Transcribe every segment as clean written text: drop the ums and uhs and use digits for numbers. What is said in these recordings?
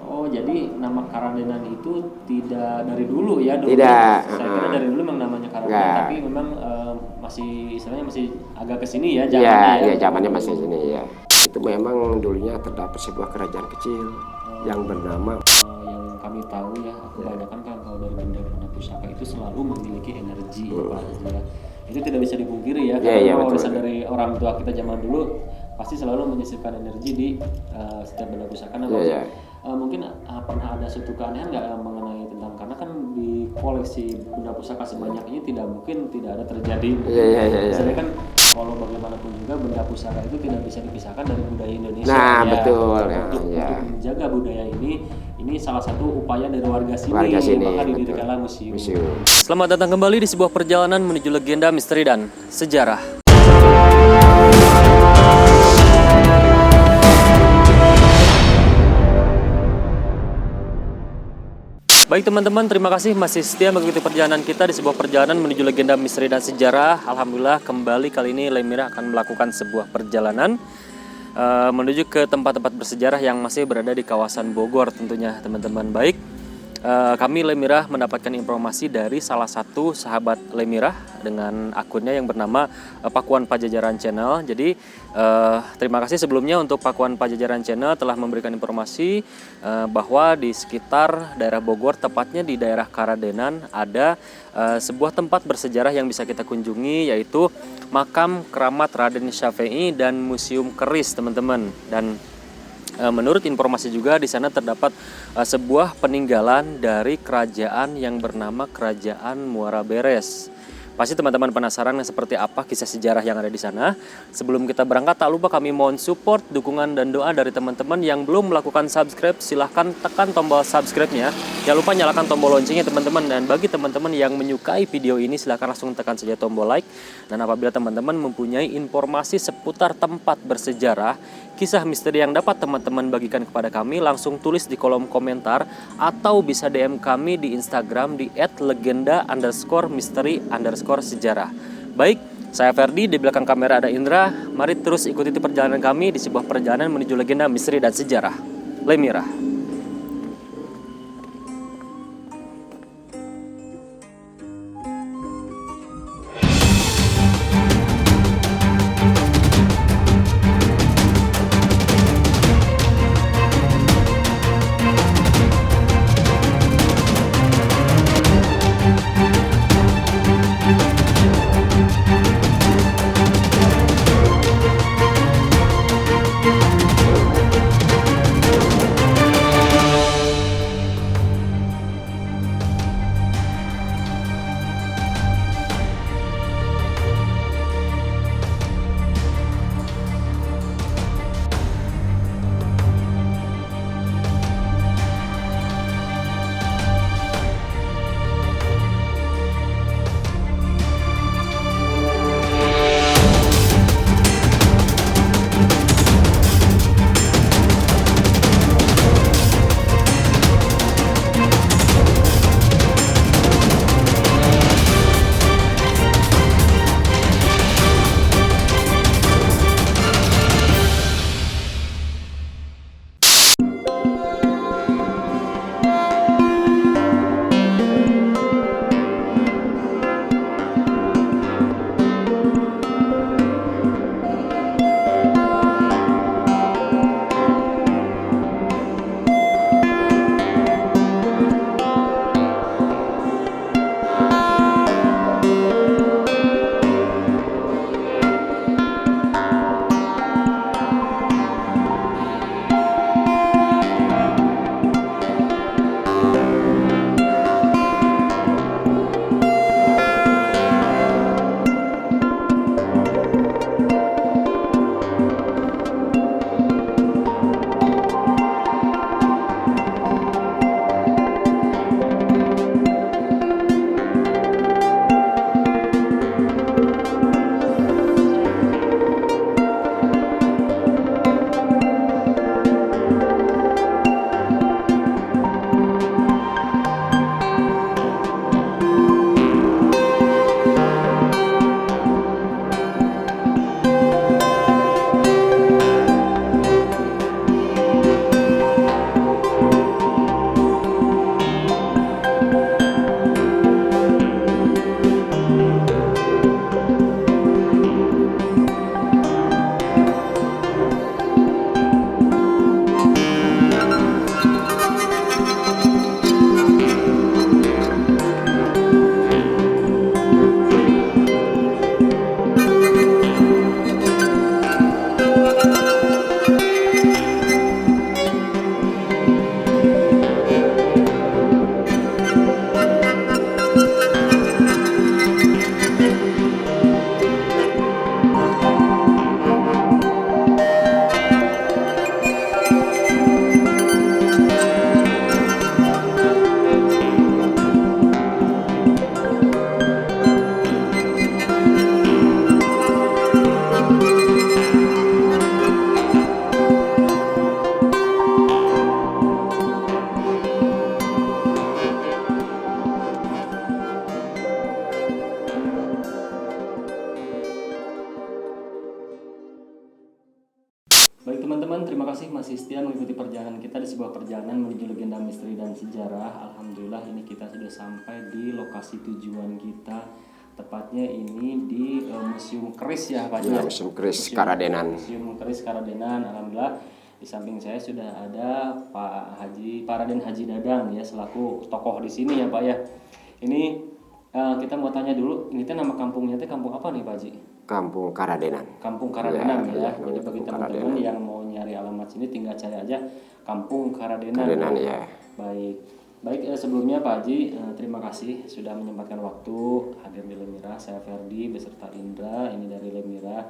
Oh, jadi nama Karadenan itu tidak dari dulu ya? Dulu Tidak. saya kira dari dulu memang namanya Karadenan, Enggak. tapi memang masih istilahnya masih agak kesini ya Iya, zamannya ya. iya zamannya masih sini ya. Itu memang dulunya terdapat sebuah kerajaan kecil yang bernama Yang kami tahu ya, kebanyakan kan kalau dari benda-benda pusaka itu selalu memiliki energi Pak Haji ya. Itu tidak bisa dipungkiri ya, karena Iya, warisan betul. dari orang tua kita zaman dulu pasti selalu menyisipkan energi di setiap benda pusaka. Nah, Pak Haji, Iya. mungkin pernah ada suatu keanehan nggak mengenai tentang, karena kan di koleksi benda pusaka sebanyak ini tidak mungkin tidak ada terjadi. Iya. Misalnya kan kalau bagaimanapun juga benda pusaka itu tidak bisa dipisahkan dari budaya Indonesia. Nah, ya. betul. Untuk menjaga budaya ini salah satu upaya dari warga sini, maka didirikanlah museum. Selamat datang kembali di sebuah perjalanan menuju legenda, misteri, dan sejarah. Baik teman-teman, terima kasih masih setia mengikuti perjalanan kita di sebuah perjalanan menuju legenda, misteri, dan sejarah. Alhamdulillah kembali kali ini Lemira akan melakukan sebuah perjalanan menuju ke tempat-tempat bersejarah yang masih berada di kawasan Bogor tentunya teman-teman. Baik, kami Lemira mendapatkan informasi dari salah satu sahabat Lemira dengan akunnya yang bernama Pakuan Pajajaran Channel. Jadi terima kasih sebelumnya untuk Pakuan Pajajaran Channel telah memberikan informasi bahwa di sekitar daerah Bogor, tepatnya di daerah Karadenan, ada sebuah tempat bersejarah yang bisa kita kunjungi, yaitu Makam Keramat Raden Syafei dan Museum Keris teman-teman. Dan menurut informasi juga di sana terdapat sebuah peninggalan dari kerajaan yang bernama Kerajaan Muara Beres. Pasti teman-teman penasaran seperti apa kisah sejarah yang ada di sana. Sebelum kita berangkat, tak lupa kami mohon support, dukungan, dan doa dari teman-teman yang belum melakukan subscribe. Silahkan tekan tombol subscribe-nya. Jangan lupa nyalakan tombol loncengnya teman-teman. Dan bagi teman-teman yang menyukai video ini, silahkan langsung tekan saja tombol like. Dan apabila teman-teman mempunyai informasi seputar tempat bersejarah, kisah misteri yang dapat teman-teman bagikan kepada kami, langsung tulis di kolom komentar atau bisa DM kami di Instagram di @legenda_misteri_sejarah. Baik, saya Ferdi, di belakang kamera ada Indra. Mari terus ikuti perjalanan kami di sebuah perjalanan menuju legenda, misteri, dan sejarah Lemira. masih setia mengikuti perjalanan kita di sebuah perjalanan menuju legenda misteri dan sejarah. Alhamdulillah ini kita sudah sampai di lokasi tujuan kita. Tepatnya ini di Museum Keris ya Pak. Ya, Museum Keris Karadenan. Museum Keris Karadenan. Alhamdulillah di samping saya sudah ada Pak Raden Haji Dadang ya selaku tokoh di sini ya Pak ya. Ini kita mau tanya dulu, ini teh nama kampungnya teh kampung apa nih Pak Haji? Kampung Karadenan. Kampung Karadenan ya. Ya, Jadi bagi teman-teman yang mau nyari alamat sini tinggal cari aja Kampung Karadenan. Karadenan ya. Baik sebelumnya Pak Haji, terima kasih sudah menyempatkan waktu hadir di Lemira. Saya Ferdi beserta Indra ini dari Lemira.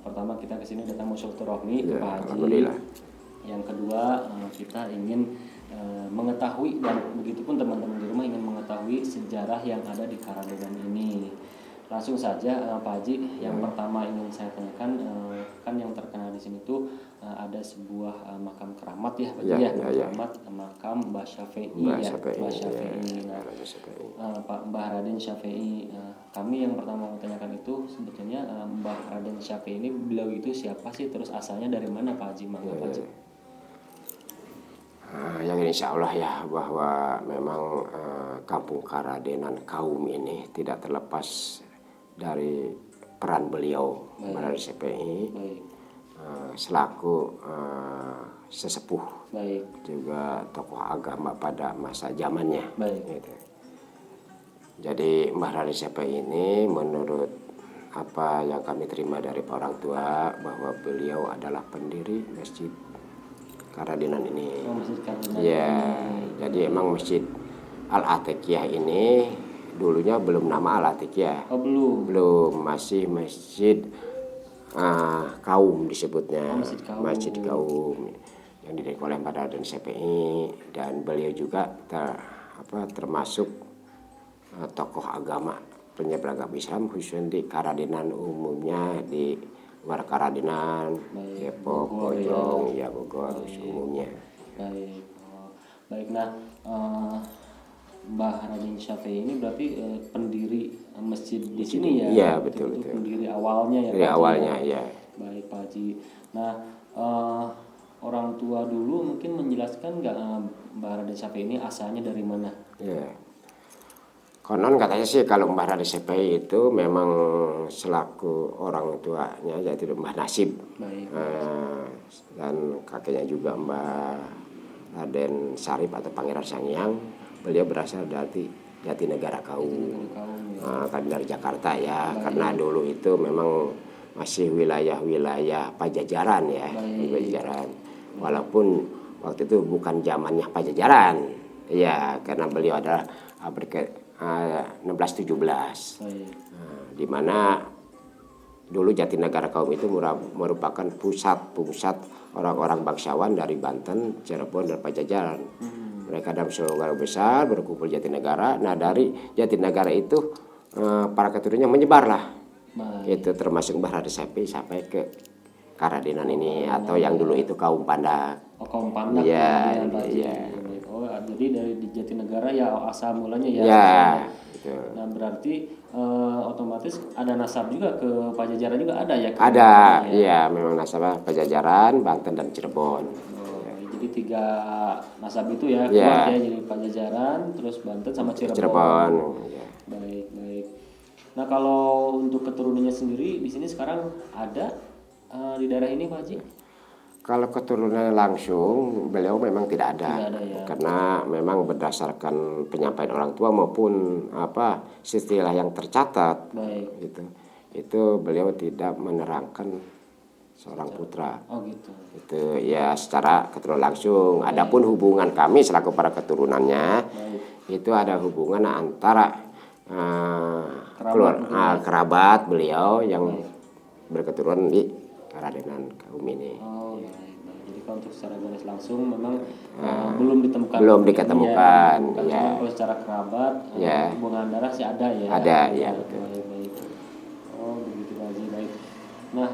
Pertama kita kesini datang mau silaturahmi ke Pak Haji. Alhamdulillah. Yang kedua kita ingin mengetahui dan begitupun teman-teman di rumah ingin mengetahui sejarah yang ada di Karadenan ini. Langsung saja Pak Haji, yang pertama ingin saya tanyakan kan yang terkenal di sini tuh ada sebuah makam keramat ya Pak Haji ya. Keramat makam Mbah Syafi'i ya. Mbah Syafi'i. Pak Mbah Raden Syafi'i. Kami yang pertama mau tanyakan itu sebetulnya Mbah Raden Syafi'i ini beliau itu siapa sih, terus asalnya dari mana Pak Haji? Mangga Pak Haji. Yang insya Allah ya bahwa memang Kampung Karadenan kaum ini tidak terlepas dari peran beliau Mbah Raden Syafi'i selaku sesepuh, juga tokoh agama pada masa zamannya. Gitu. Jadi Mbah Raden Syafi'i ini menurut apa yang kami terima dari orang tua bahwa beliau adalah pendiri Masjid Karadenan ini. Jadi emang Masjid Al-Atiqiyah ini dulunya belum nama Al-Atiqiyah. Belum, masih masjid kaum disebutnya. Masjid kaum yang didirikan oleh Mbah Raden Syafi'i, dan beliau juga termasuk tokoh agama penyebar agama Islam khususnya di Karadenan umumnya, di luar Karadenan, Depok, Bojong, ya Bogor umumnya. Baik. Nah, Mbah Raden Syafi'i ini berarti pendiri masjid di sini ya? Iya, betul. Pendiri awalnya ya? Dari awalnya, ya. Baik Pak Haji. Nah, orang tua dulu mungkin menjelaskan nggak Mbah Raden Syafi'i ini asalnya dari mana? Ya. Konon katanya sih kalau Mbah Raden Syafi'i itu memang selaku orang tuanya yaitu Mbah Nasib. Dan kakeknya juga Mbah Raden Sarip atau Pangeran Sangyang. Beliau berasal dari Jatinegara Kaum. Kan dari Jakarta ya. Karena dulu itu memang masih wilayah-wilayah Pajajaran ya. Pajajaran. Walaupun waktu itu bukan zamannya Pajajaran. Ya, karena beliau adalah 1617. Di mana dulu Jatinegara Kaum itu merupakan pusat orang-orang bangsawan dari Banten, Cirebon, dan Pajajaran. Mereka dalam sebuah besar berkumpul Jatinegara. Nah dari Jatinegara itu para keturunannya menyebarlah. Itu termasuk Mbah Raden Syafi'i sampai ke Karadenan ini atau yang dulu itu kaum Pandak. Kaum Pandak. Iya. Jadi dari Jatinegara ya asal mulanya ya. Ya. Gitu. Nah berarti otomatis ada nasab juga ke Pajajaran juga ada ya? Ada, iya memang nasabah Pajajaran, Banten dan Cirebon. Jadi 3 nasab itu ya, kuat ya, jadi Pajajaran, terus Banten sama Cirebon. Ya. Baik. Nah kalau untuk keturunannya sendiri di sini sekarang ada di daerah ini Pak Haji? Kalau keturunan langsung beliau memang tidak ada, ya. Karena memang berdasarkan penyampaian orang tua maupun istilah yang tercatat, gitu, itu beliau tidak menerangkan seorang putra. Gitu. Itu ya secara keturunan langsung. Adapun hubungan kami selaku para keturunannya, itu ada hubungan antara kerabat beliau yang berketurunan di Karadenan kaum ini. Jadi kalau untuk secara garis langsung memang belum ditemukan. Belum diketemukan. Ya. Kalau secara kerabat, hubungan darah sih ada ya. Ada, ya. Baik. Begitu Pak Haji, baik. Nah,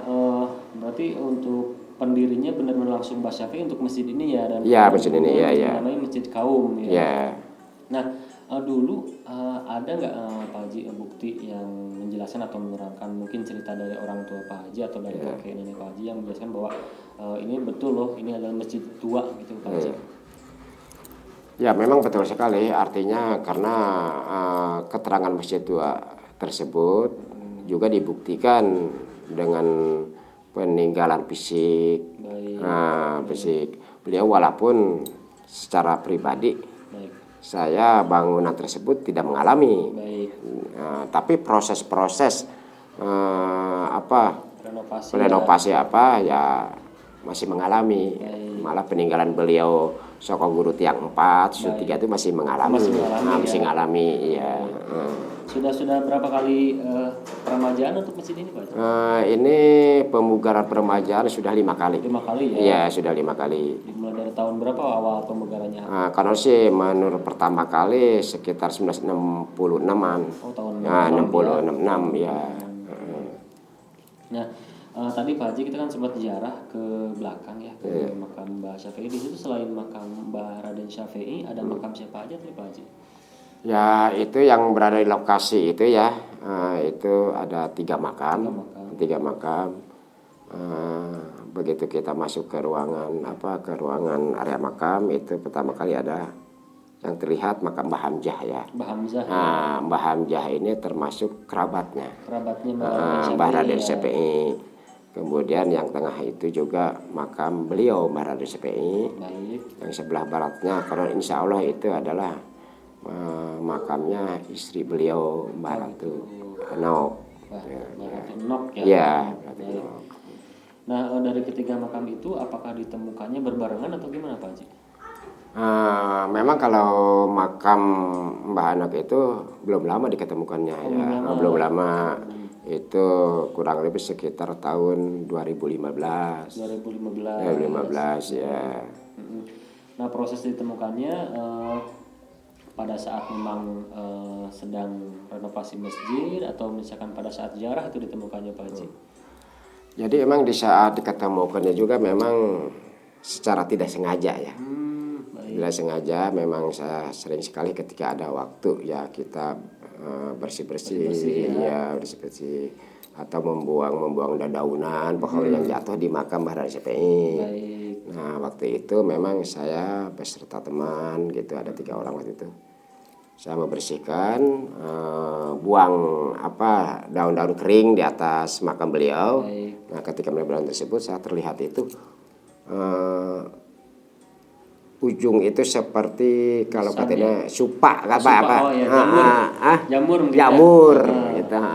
berarti untuk pendirinya benar-benar langsung Mbah Syafi'i untuk masjid ini ya, dan masjid ini ya. Namanya Masjid Kaum ya. Ya. Nah, Dulu ada nggak Pak Haji bukti yang menjelaskan atau menerangkan mungkin cerita dari orang tua Pak Haji atau dari kakek nenek Pak Haji yang menjelaskan bahwa ini betul loh, ini adalah masjid tua gitu Pak Haji? Ya memang betul sekali, artinya karena keterangan masjid tua tersebut juga dibuktikan dengan peninggalan fisik. Baik. Fisik beliau, walaupun secara pribadi Baik. saya bangunan tersebut tidak mengalami. Baik. Tapi proses-proses Renovasi. apa ya masih mengalami. Malah peninggalan beliau Soko Guru Tiang 4, Su 3 itu masih mengalami. Masih mengalami ya. Sudah berapa kali peremajaan untuk masjid ini Pak Haji? Ini pemugaran peremajaan sudah 5 kali. 5 kali ya? Iya, sudah 5 kali. Dimulai dari tahun berapa awal pemugarannya? Karena sih menurut pertama kali sekitar 1966-an. Oh, tahun 66 ya. Nah, tadi Pak Haji kita kan sempat ziarah ke belakang ya, ke makam Mbah Syafi'i. Di situ selain makam Mbah Raden Syafi'i, ada makam siapa aja tuh Pak Haji? Ya itu yang berada di lokasi itu ya, itu ada 3 makam. 3 makam. Begitu kita masuk ke ruangan area makam, itu pertama kali ada yang terlihat makam Mbah Hamzah ya. Mbah Hamzah. Mbah Hamzah ini termasuk kerabatnya. Kerabatnya Mbah Raden Syafi'i. Kemudian yang tengah itu juga makam beliau Mbah Raden Syafi'i. Baik. Yang sebelah baratnya, karena insya Allah itu adalah makamnya istri beliau Mbah Ratu Enok. Enok ya. Iya. Nah, dari ketiga makam itu apakah ditemukannya berbarengan atau gimana Pak Haji? Memang kalau makam Mbah Enok itu belum lama diketemukannya ya. Belum lama. Itu kurang lebih sekitar tahun 2015. 2015 ya. Nah, proses ditemukannya pada saat memang sedang renovasi masjid atau misalkan pada saat ziarah itu ditemukannya Pak Haji? Jadi emang di saat diketemukannya juga memang secara tidak sengaja ya. Tidak sengaja, memang saya sering sekali ketika ada waktu ya kita bersih-bersih atau membuang dedaunan pohon yang jatuh di makam Mbah Raden Syafi'i. Nah waktu itu memang saya beserta teman gitu, ada 3 orang waktu itu. Saya membersihkan, buang daun-daun kering di atas makam beliau. Nah ketika melihat daun tersebut saya terlihat itu ujung itu seperti kalau katanya supak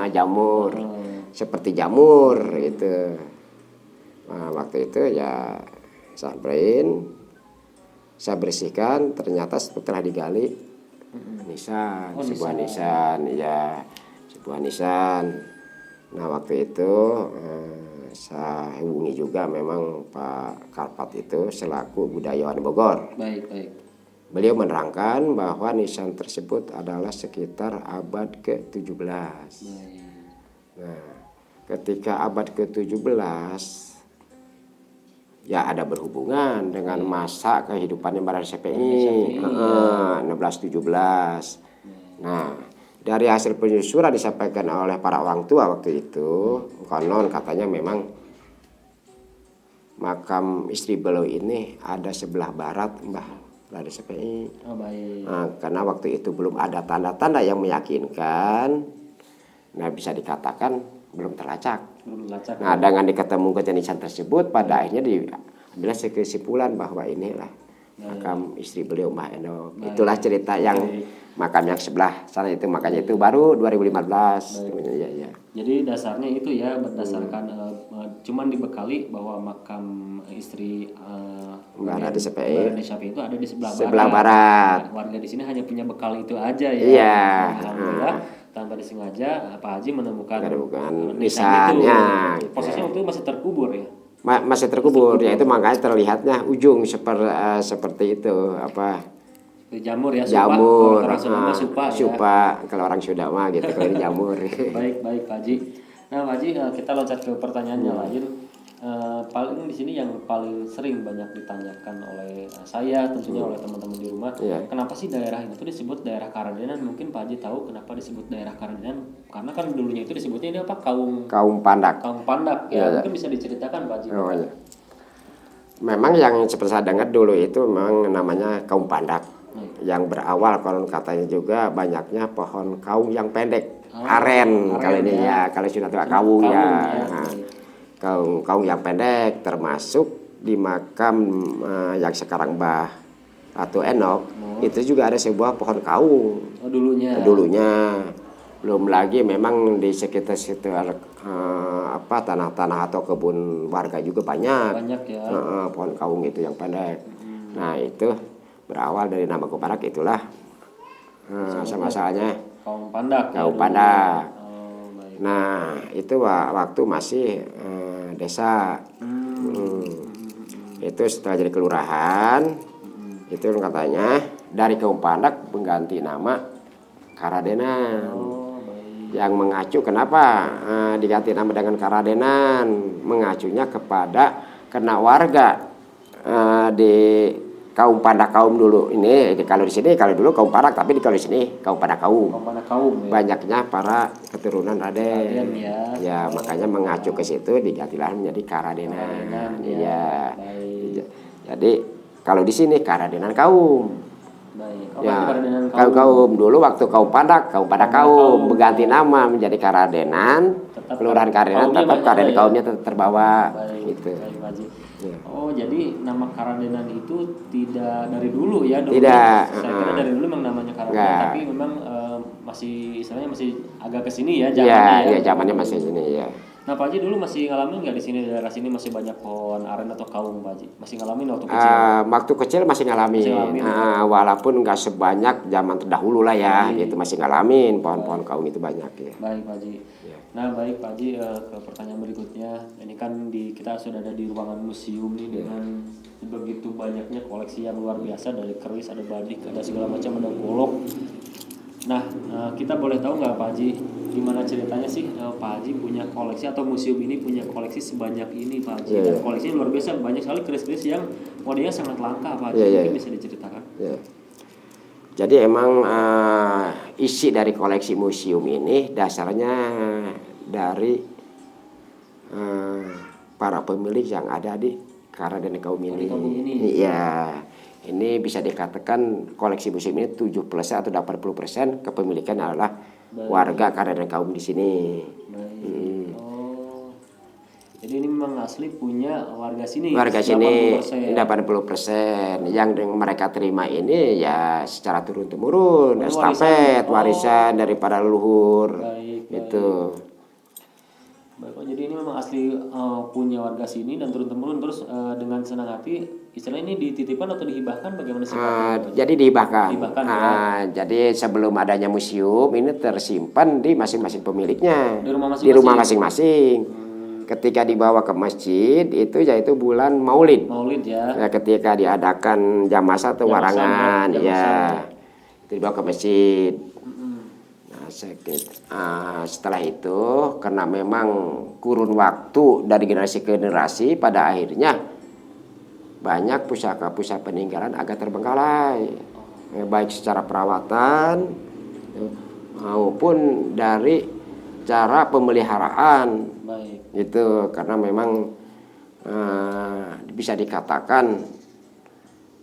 jamur seperti jamur itu. Nah, waktu itu ya saya bersihkan, ternyata setelah digali sebuah nisan. Nah waktu itu saya hubungi juga memang Pak Karpat itu selaku budayawan Bogor. Baik. Beliau menerangkan bahwa nisan tersebut adalah sekitar abad ke-17. Nah, ketika abad ke-17 ya ada berhubungan dengan masa kehidupannya Mbah Raden Syafi'i 1617. Nah, dari hasil penyusuran disampaikan oleh para orang tua waktu itu, konon katanya memang makam istri beliau ini ada sebelah barat Mbah Raden Syafi'i. Nah, karena waktu itu belum ada tanda-tanda yang meyakinkan, nah bisa dikatakan belum terlacak. Nah dengan diketemukan nisan tersebut, pada akhirnya diambil kesimpulan bahwa inilah makam istri beliau Mbah Enok. Itulah cerita yang makam yang sebelah sana itu, makanya itu baru 2015. Ya. Jadi dasarnya itu ya berdasarkan cuman dibekali bahwa makam istri Mbah Raden Syafi'i itu ada di sebelah barat. Warga di sini hanya punya bekal itu aja ya. Iya. Alhamdulillah tanpa disengaja Pak Haji menemukan nisannya. Gitu. Posisinya waktu itu masih terkubur ya. Masih terkubur, ya itu makanya terlihatnya ujung seperti itu jamur ya, jamur, supa, kalau orang Sunda mah gitu, kalau ini jamur. Baik Pak Haji. Nah Pak Haji, kita loncat ke pertanyaannya lain. paling di sini yang paling sering banyak ditanyakan oleh saya, tentunya oleh teman-teman di rumah, kenapa sih daerah ini tuh disebut daerah Karadenan? Mungkin Pak Haji tahu kenapa disebut daerah Karadenan? Karena kan dulunya itu disebutnya ini apa? Kaum Pandak. Kaum Pandak ya. Mungkin bisa diceritakan Pak Haji. Oh, iya. Memang yang seperti saya dengar dulu itu memang namanya kaum Pandak. Yang berawal konon katanya juga banyaknya pohon kaum yang pendek. Aren kali ini ya, kalau sudah tua kaum ya. Nah, kaum yang pendek termasuk di makam yang sekarang Mbah Ratu Enok itu juga ada sebuah pohon kaum. Dulunya. Belum lagi memang di sekitar tanah-tanah atau kebun warga juga banyak ya. Pohon kaung itu yang pendek. Nah itu berawal dari nama Pandak, itulah sama-samanya kaum Pandak. Nah itu waktu masih desa. Itu setelah jadi kelurahan, itu katanya dari kaum Pandak mengganti nama Karadenan. Yang mengacu kenapa diganti nama dengan Karadenan, mengacunya kepada karena warga di kaum Pandak kaum dulu ini, kalau di sini kalau dulu kaum Pandak, tapi kalau di sini kaum Pandak kaum ya. Banyaknya para keturunan Raden ya, makanya mengacu ke situ digantilah menjadi Karadenan ya. Jadi kalau di sini Karadenan kaum. Kaum dulu waktu kaum Pandak kaum berganti nama menjadi Karadenan, kelurahan Karadenan, tetap Karadenan kaumnya tetap terbawa gitu. Oh, jadi nama Karadenan itu tidak dari dulu ya? Tidak. Saya kira dari dulu memang namanya Karadenan, tapi memang masih istilahnya masih agak ke sini ya zamannya. Iya, zamannya masih sini ya. Nah, Pak Haji dulu masih ngalamin nggak di sini, daerah sini masih banyak pohon aren atau kaum, Pak Haji? Masih ngalamin waktu kecil? Waktu kecil masih ngalamin. Walaupun nggak sebanyak zaman terdahulu lah ya, gitu masih ngalamin pohon-pohon kaum itu banyak ya. Baik, Pak Haji. Nah, baik Pak Haji, ke pertanyaan berikutnya. Ini kan kita sudah ada di ruangan museum nih dengan begitu banyaknya koleksi yang luar biasa, dari keris, ada badik, ada segala macam, ada golok. Nah, kita boleh tahu nggak Pak Haji, gimana ceritanya sih Pak Haji punya koleksi atau museum ini punya koleksi sebanyak ini Pak Haji? Dan koleksinya luar biasa, banyak sekali keris-keris yang modelnya sangat langka Pak Haji. Mungkin bisa diceritakan? Jadi emang isi dari koleksi museum ini dasarnya dari para pemilik yang ada di Karadenan kaum ini. Iya. Ini bisa dikatakan koleksi museum ini 70% atau 80% kepemilikan adalah warga Karadenan kaum di sini. Jadi ini memang asli punya warga sini. Warga sini 80%. Yang mereka terima ini ya secara turun-temurun, estafet, warisan daripada leluhur. Itu. Baik, jadi ini memang asli punya warga sini dan turun-temurun, terus dengan senang hati istilahnya ini dititipkan atau dihibahkan, bagaimana sih? Jadi dihibahkan Jadi sebelum adanya museum ini tersimpan di masing-masing pemiliknya, di rumah masing-masing. Ketika dibawa ke masjid itu yaitu bulan Maulid ya. Ketika diadakan jam masa atau warangan ya, itu dibawa ke masjid. Setelah itu karena memang kurun waktu dari generasi ke generasi, pada akhirnya banyak pusaka-pusaka peninggalan agak terbengkalai, baik secara perawatan maupun dari cara pemeliharaan. Itu karena memang bisa dikatakan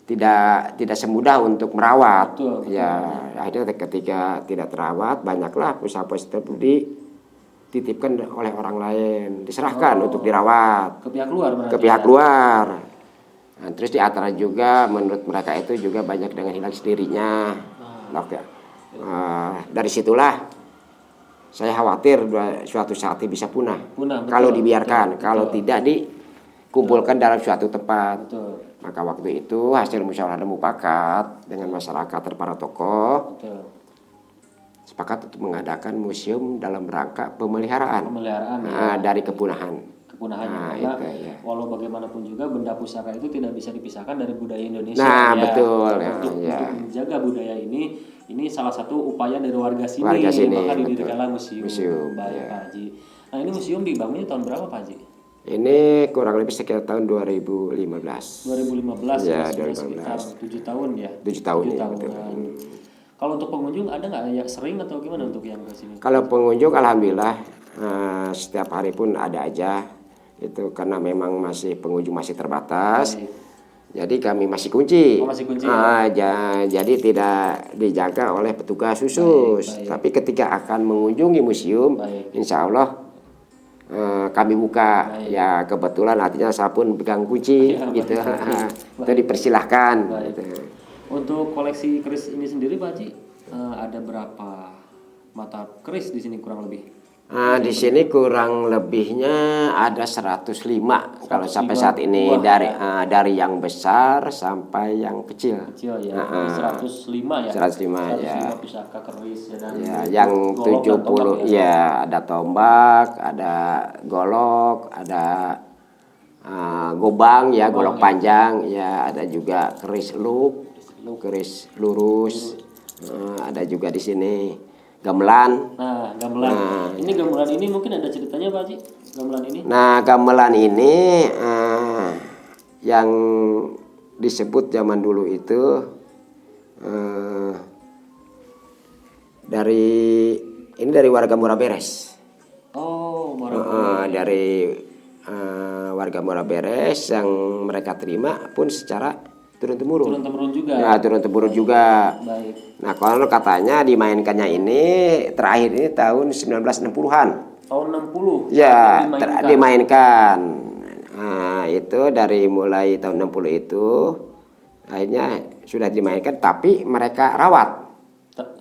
tidak semudah untuk merawat. Akhirnya ketika tidak terawat, banyaklah pusaka-pusaka dititipkan oleh orang lain, diserahkan untuk dirawat ke pihak luar. Nah, terus di antara juga menurut mereka itu juga banyak dengan hilang sendirinya. Dari situlah saya khawatir suatu saat bisa punah kalau dibiarkan, kalau tidak dikumpulkan dalam suatu tempat. Maka waktu itu hasil musyawarah mufakat dengan masyarakat dan para tokoh sepakat untuk mengadakan museum dalam rangka pemeliharaan dari kepunahan. Karena walau bagaimanapun juga benda pusaka itu tidak bisa dipisahkan dari budaya Indonesia. Betul. Untuk menjaga budaya ini salah satu upaya dari warga sini. Maka didirikanlah museum. Baik Pak Haji. Nah, ini museum dibangunnya tahun berapa Pak Haji? Ini kurang lebih sekitar tahun 2015. 2015 Ya, sudah 2015. sekitar 7 tahun ya. 7 tahun ya, tahunan. betul. Kalau untuk pengunjung ada nggak yang sering atau gimana untuk yang ke sini? Kalau pengunjung alhamdulillah setiap hari pun ada aja. Itu karena memang pengunjung masih terbatas. Baik. Jadi kami masih kunci. Oh, masih kunci ya? Jadi tidak dijaga oleh petugas khusus. Baik. Tapi ketika akan mengunjungi museum, Baik. insya Allah kami buka. Baik. Ya kebetulan artinya saya pun pegang kunci, Ya, gitu. baik. Itu dipersilahkan. Baik. Gitu. Untuk koleksi keris ini sendiri Pak Haji, ada berapa mata keris di sini kurang lebih? Di sini kurang lebihnya ada 105 kalau sampai 105 saat ini buah, dari yang besar sampai yang kecil. Kecil ya, 105 ya. 105 ya. Pusaka keris ya, dan Ya, yang golok dan 70 tombak ya ada tombak, ada golok, ada gobang ya, golok panjang ya, ada juga keris luk, keris lurus. Ada juga di sini gamelan. Nah, gamelan. Ini gamelan ini mungkin ada ceritanya Pak Haji? Gamelan ini? Nah, gamelan ini yang disebut zaman dulu itu dari warga Muraberes. Oh, Dari warga Muraberes yang mereka terima pun secara turun-temurun. Turun-temurun juga. Ya, turun-temurun juga. Baik. Nah, kalau katanya dimainkannya ini terakhir ini tahun 1960-an. Tahun 60. Ya, dimainkan. Nah, itu dari mulai tahun 60 itu akhirnya sudah dimainkan, tapi mereka rawat.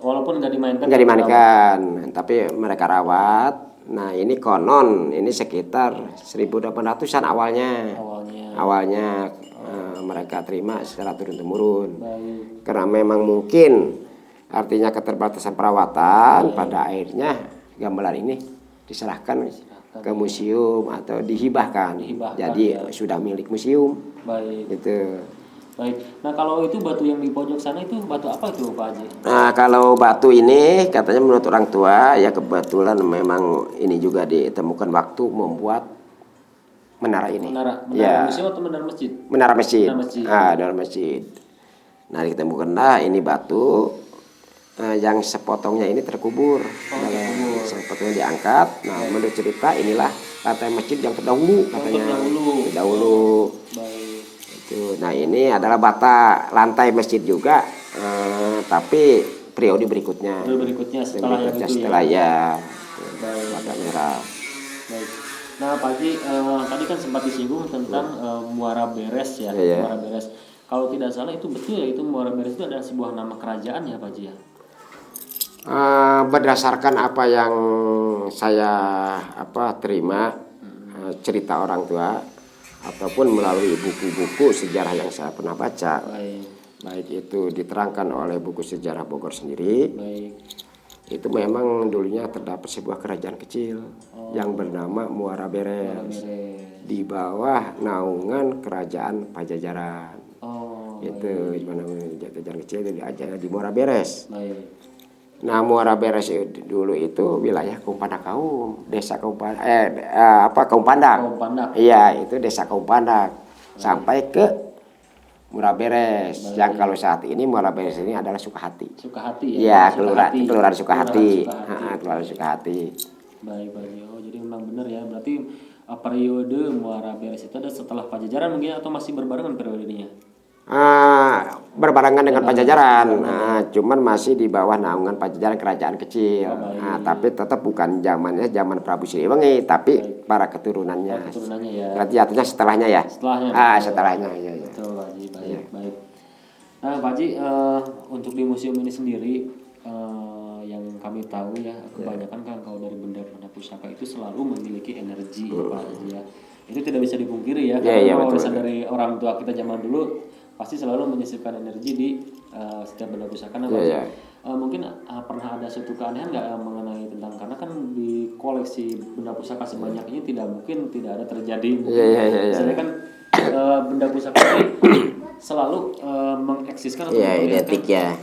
Walaupun nggak dimainkan. Nggak dimainkan, tapi mereka rawat. Nah, ini konon ini sekitar 1800-an awalnya. Awalnya mereka terima secara turun-temurun. Karena memang mungkin artinya keterbatasan perawatan, pada akhirnya gamelan ini diserahkan ke museum atau dihibahkan. Jadi sudah milik museum. Baik. Gitu. Baik. Nah, kalau itu batu yang di pojok sana itu batu apa itu Pak Haji? Nah, kalau batu ini katanya menurut orang tua ya kebetulan memang ini juga ditemukan waktu membuat menara ini. Menara ya. museum atau menara masjid? Menara masjid. Menara masjid. Nah, ditemukanlah ini batu yang sepotongnya ini terkubur. Sepotongnya diangkat. Nah, menurut cerita inilah lantai masjid yang terdahulu katanya. Terdahulu. Baik. Itu. Nah, ini adalah bata lantai masjid juga, tapi periode berikutnya. Setelah ya. Bata merah. Baik. Nah, Pak Haji, tadi kan sempat disinggung tentang Muara Beres ya. Muara Beres. Kalau tidak salah itu betul ya, itu Muara Beres itu adalah sebuah nama kerajaan ya Pak Haji ya? Berdasarkan apa yang saya terima cerita orang tua ataupun melalui buku-buku sejarah yang saya pernah baca. Baik itu diterangkan oleh buku sejarah Bogor sendiri. Itu memang dulunya terdapat sebuah kerajaan kecil yang bernama Muara Beres di bawah naungan kerajaan Pajajaran. Itu mana kerajaan kecil di Muara Beres. Nah, Muara Beres dulu itu wilayah Kaum Pandak Kaum, desa Kaum Pandak, Kaum Pandak. Iya, itu desa Kaum Pandak sampai ke Muara Beres. Yang kalau saat ini Muara Beres ini adalah Sukahati. Ya, kelurahan Sukahati. Kelurahan Sukahati. Baik. Oh, jadi memang benar ya. Berarti periode Muara Beres itu ada setelah Pajajaran mungkin atau masih berbarengan periodenya? Berbarengan dengan Pajajaran, cuman masih di bawah naungan Pajajaran kerajaan kecil. Tapi tetap bukan zaman Prabu Siliwangi, tapi para keturunannya. Ya. Berarti artinya setelahnya ya. Setelahnya. Ya. Betul, Pak Haji. Baik. Nah, Pak Haji, untuk di museum ini sendiri yang kami tahu ya, kebanyakan kan kalau dari benda-benda pusaka itu selalu memiliki energi, Pak Haji ya. Itu tidak bisa dipungkiri ya, karena warisan dari orang tua kita zaman dulu pasti selalu menyisipkan energi di setiap benda pusaka. Mungkin pernah ada suatu keanehan nggak mengenai tentang, karena kan di koleksi benda pusaka sebanyak ini tidak mungkin tidak ada terjadi. Misalnya kan benda pusaka ini selalu mengeksiskan atau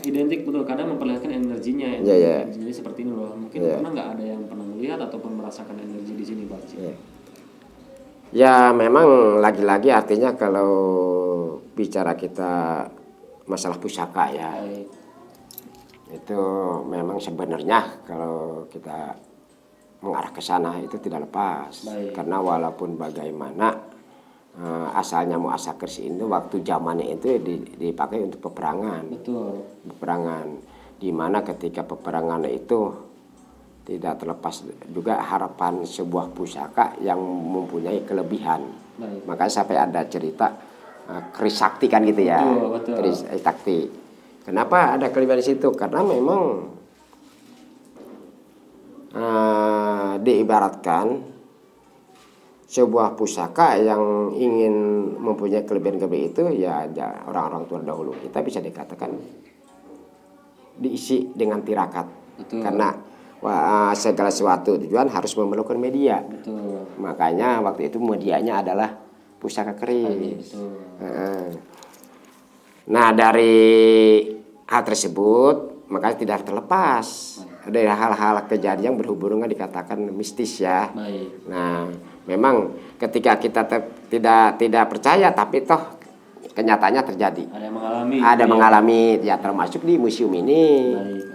identik betul, kadang memperlihatkan energinya. Energinya seperti ini loh. Mungkin pernah nggak ada yang pernah melihat ataupun merasakan energi di sini Pak? Ya memang lagi-lagi artinya kalau bicara kita masalah pusaka ya, Baik. itu memang sebenarnya kalau kita mengarah ke sana itu tidak lepas. Baik. Karena walaupun bagaimana asalnya muasakir itu waktu zamannya itu dipakai untuk peperangan. Betul. Peperangan di mana ketika peperangan itu tidak terlepas juga harapan sebuah pusaka yang mempunyai kelebihan. Baik. Makanya sampai ada cerita keris sakti kan gitu ya. Betul, betul. Keris sakti. Kenapa ada kelebihan di situ? Karena memang diibaratkan sebuah pusaka yang ingin mempunyai kelebihan-kelebihan itu ya orang-orang tua dahulu kita bisa dikatakan diisi dengan tirakat. Betul. Karena segala sesuatu tujuan harus memerlukan media. Betul. Makanya waktu itu medianya adalah pusaka keris. Betul. Nah dari hal tersebut makanya tidak terlepas dari hal-hal kejadian berhubungan dikatakan mistis ya. Baik. Nah memang ketika kita tidak percaya tapi toh kenyataannya terjadi. Ada yang mengalami. Ada mengalami ya termasuk di museum ini. Baik.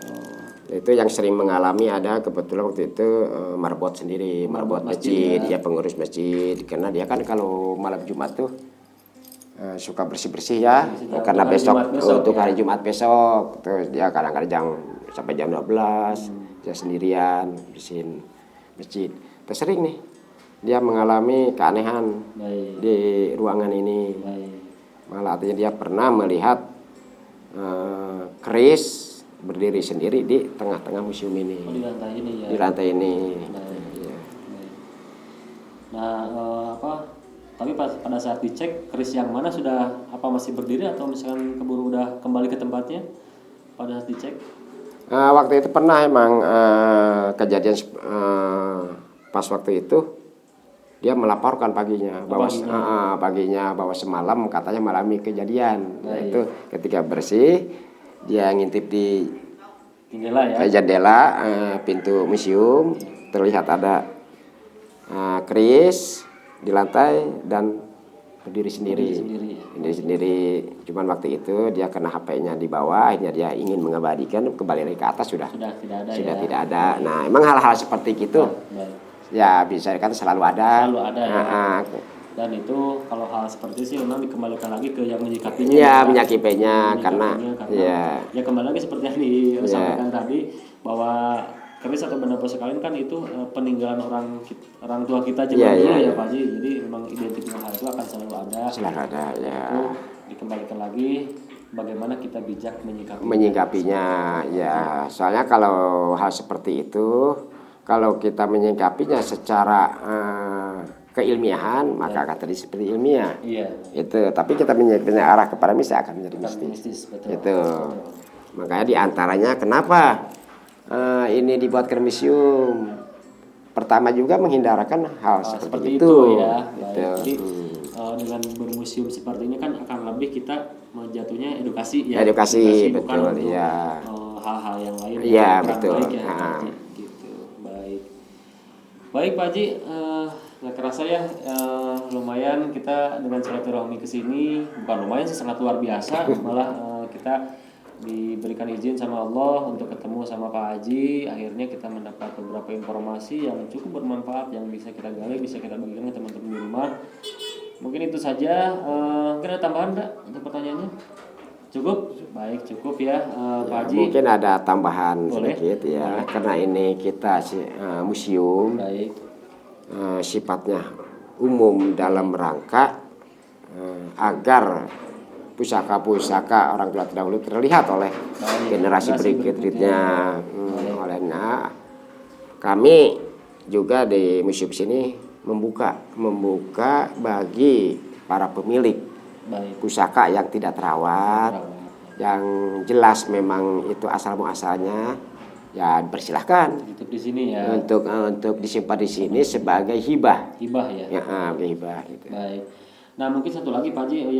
Itu yang sering mengalami ada kebetulan waktu itu marbot sendiri, marbot masjid, ya pengurus masjid. Karena dia kan kalau malam Jumat tuh suka bersih-bersih ya, karena besok untuk hari Jumat besok. Terus dia kadang-kadang sampai jam 12 dia sendirian bersihin masjid. Terus sering nih dia mengalami keanehan. Baik. Di ruangan ini. Baik. Malah artinya dia pernah melihat keris berdiri sendiri di tengah-tengah museum ini. Oh, di lantai ini ya. Di lantai ini. Baik. Ya. Baik. Nah, tapi pada saat dicek keris yang mana sudah masih berdiri atau misalkan keburu udah kembali ke tempatnya pada saat dicek? Waktu itu pernah emang kejadian pas waktu itu dia melaporkan paginya bahwa semalam katanya mengalami kejadian. Nah, itu ketika bersih dia ngintip di jendela ya. Jendela pintu museum terlihat ada keris di lantai dan berdiri sendiri. Berdiri sendiri. Cuman waktu itu dia kena HP-nya di bawah, akhirnya dia ingin mengabadikan kembali lagi ke atas sudah tidak ada. Nah, emang hal-hal seperti itu. Ya bisa kan selalu ada. Selalu ada ya. Dan itu kalau hal seperti sih memang dikembalikan lagi ke yang menyikapinya. Iya, menyikapinya karena ya kembali lagi seperti yang disampaikan tadi bahwa keris atau benda pusaka kan itu peninggalan orang tua kita zaman dulu ya Pak Haji. Jadi memang identik dengan hal itu akan selalu ada. Selalu ada ya. Itu dikembalikan lagi bagaimana kita bijak menyikapinya ya. Soalnya kalau hal seperti itu kalau kita menyikapinya secara keilmiahan maka kata tadi seperti ilmiah. Iya. Itu tapi kita menyikapinya arah kepada mistis akan menjadi mistis. Betul. Itu. Makanya diantaranya kenapa ini dibuatkan museum. Pertama juga menghindarkan hal seperti itu ya. Jadi dengan bermuseum seperti ini kan akan lebih kita jatuhnya edukasi ya. Edukasi betul ya. Hal-hal yang lain. Iya betul. Baik, ya, gitu. Baik Pak Haji, nggak kerasa ya lumayan kita dengan silaturahmi ke sini, bukan lumayan sih sangat luar biasa, malah kita diberikan izin sama Allah untuk ketemu sama Pak Haji. Akhirnya kita mendapat beberapa informasi yang cukup bermanfaat yang bisa kita gali, bisa kita bagikan ke teman-teman di rumah. Mungkin itu saja. Mungkin ada tambahan nggak untuk pertanyaannya? Cukup? Baik, cukup ya Pak Haji. Mungkin ada tambahan sedikit ya. Karena ini kita museum. Baik. Sifatnya umum dalam rangka agar pusaka-pusaka orang tua terdahulu terlihat oleh generasi berikutnya. Olehnya kami juga di museum sini membuka bagi para pemilik pusaka yang tidak terawat, yang jelas memang itu asal muasalnya, ya persilahkan untuk di sini ya. Untuk disimpan di sini sebagai hibah. Hibah ya. Ya, hibah gitu. Baik. Nah mungkin satu lagi Pak Haji,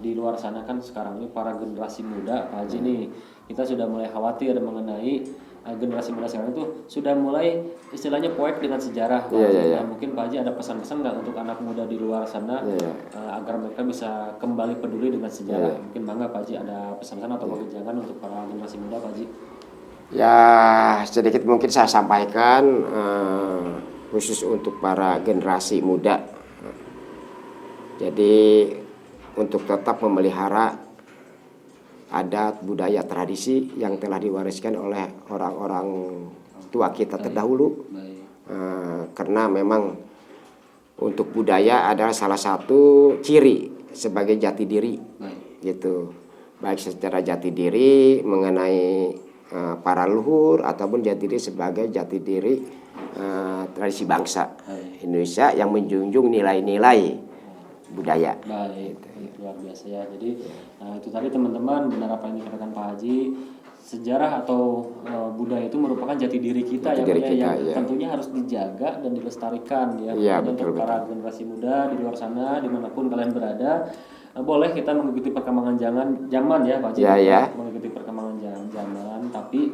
di luar sana kan sekarang ini para generasi muda Pak Haji nih, kita sudah mulai khawatir mengenai generasi muda sekarang itu sudah mulai istilahnya poek dengan sejarah Pak Haji. Nah, mungkin Pak Haji ada pesan-pesan nggak untuk anak muda di luar sana agar mereka bisa kembali peduli dengan sejarah? Mungkin bangga Pak Haji ada pesan-pesan atau jangan untuk para generasi muda Pak Haji? Ya sedikit mungkin saya sampaikan khusus untuk para generasi muda. Jadi untuk tetap memelihara adat, budaya, tradisi yang telah diwariskan oleh orang-orang tua kita terdahulu. Karena memang untuk budaya adalah salah satu ciri sebagai jati diri, gitu. Baik secara jati diri mengenai para leluhur ataupun jati diri sebagai jati diri tradisi bangsa Indonesia yang menjunjung nilai-nilai budaya. Baik, luar biasa ya. Jadi itu tadi teman-teman, benar apa yang dikatakan Pak Haji, sejarah atau budaya itu merupakan jati diri kita yang tentunya harus dijaga dan dilestarikan ya. Untuk para generasi muda di luar sana dimanapun kalian berada, boleh kita mengikuti perkembangan zaman ya Pak Haji, mengikuti perkembangan zaman, tapi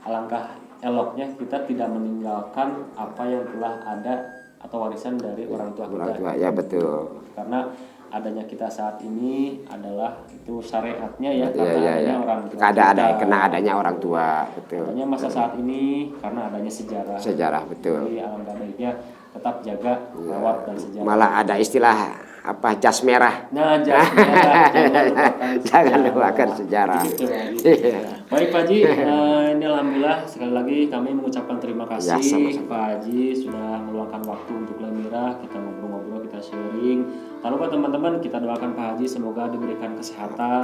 alangkah eloknya kita tidak meninggalkan apa yang telah ada atau warisan dari orang tua kita. Ya betul. Karena adanya kita saat ini adalah itu syariatnya ya, karena orang tua. Karena adanya orang tua, betul. Adanya masa saat ini karena adanya sejarah. Sejarah, betul. Jadi alangkah baiknya tetap jaga, rawat dan sejarah. Malah ada istilah jas merah. Nah, jas merah. Jangan lupakan sejarah. Baik Pak Haji, ini alhamdulillah sekali lagi kami mengucapkan terima kasih Pak Haji sudah meluangkan waktu untuk Lemira, kita ngobrol-ngobrol, kita sharing. Tak lupa teman-teman, kita doakan Pak Haji semoga diberikan kesehatan,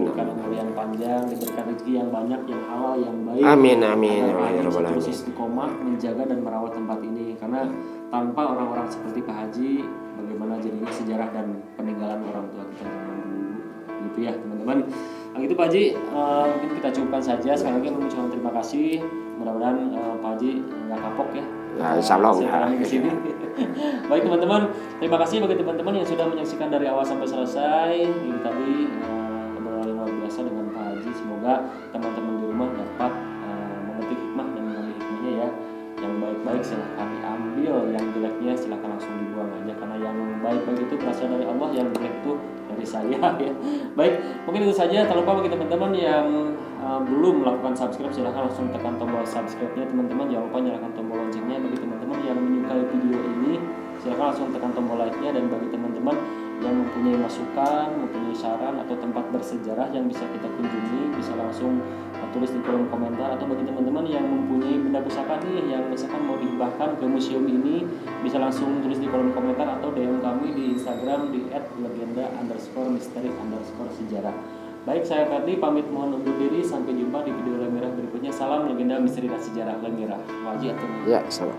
diberikan umur yang panjang, diberikan rezeki yang banyak, yang halal, yang baik. Amin. Agar Pak Haji terus istiqomah menjaga dan merawat tempat ini, karena tanpa orang-orang seperti Pak Haji, bagaimana jadinya sejarah dan peninggalan orang tua kita zaman dulu, gitu ya teman-teman. Nah gitu Pak Haji, mungkin kita cukupkan saja. Sekali lagi mengucapkan terima kasih. Mudah-mudahan Pak Haji nggak kapok ya. Insya Allah. Baik teman-teman, terima kasih bagi teman-teman yang sudah menyaksikan dari awal sampai selesai. Ini tadi obrolan yang luar biasa dengan Pak Haji. Semoga teman-teman di rumah dapat memetik hikmah dan mengambil hikmahnya ya. Yang baik-baik silahkan diambil, yang jeleknya silahkan langsung dibuang aja, karena yang baik-baik itu berasal dari Allah, yang jelek itu dari saya ya. Baik, mungkin itu saja. Tak lupa bagi teman-teman yang belum melakukan subscribe, silahkan langsung tekan tombol subscribe-nya teman-teman. Jangan lupa nyalakan tombol loncengnya. Bagi teman-teman yang menyukai video ini, silahkan langsung tekan tombol like-nya. Dan bagi teman-teman yang mempunyai masukan, mempunyai saran atau tempat bersejarah yang bisa kita kunjungi, bisa langsung tulis di kolom komentar. Atau bagi teman-teman yang mempunyai benda pusaka nih yang misalkan mau dihibahkan ke museum ini, bisa langsung tulis di kolom komentar atau DM kami di Instagram di @legenda_misteri_sejarah. Baik, saya Ferdi pamit mohon undur diri. Sampai jumpa di video Lemira berikutnya. Salam legenda misteri dan sejarah Lemira. Wajib. Ya, salam.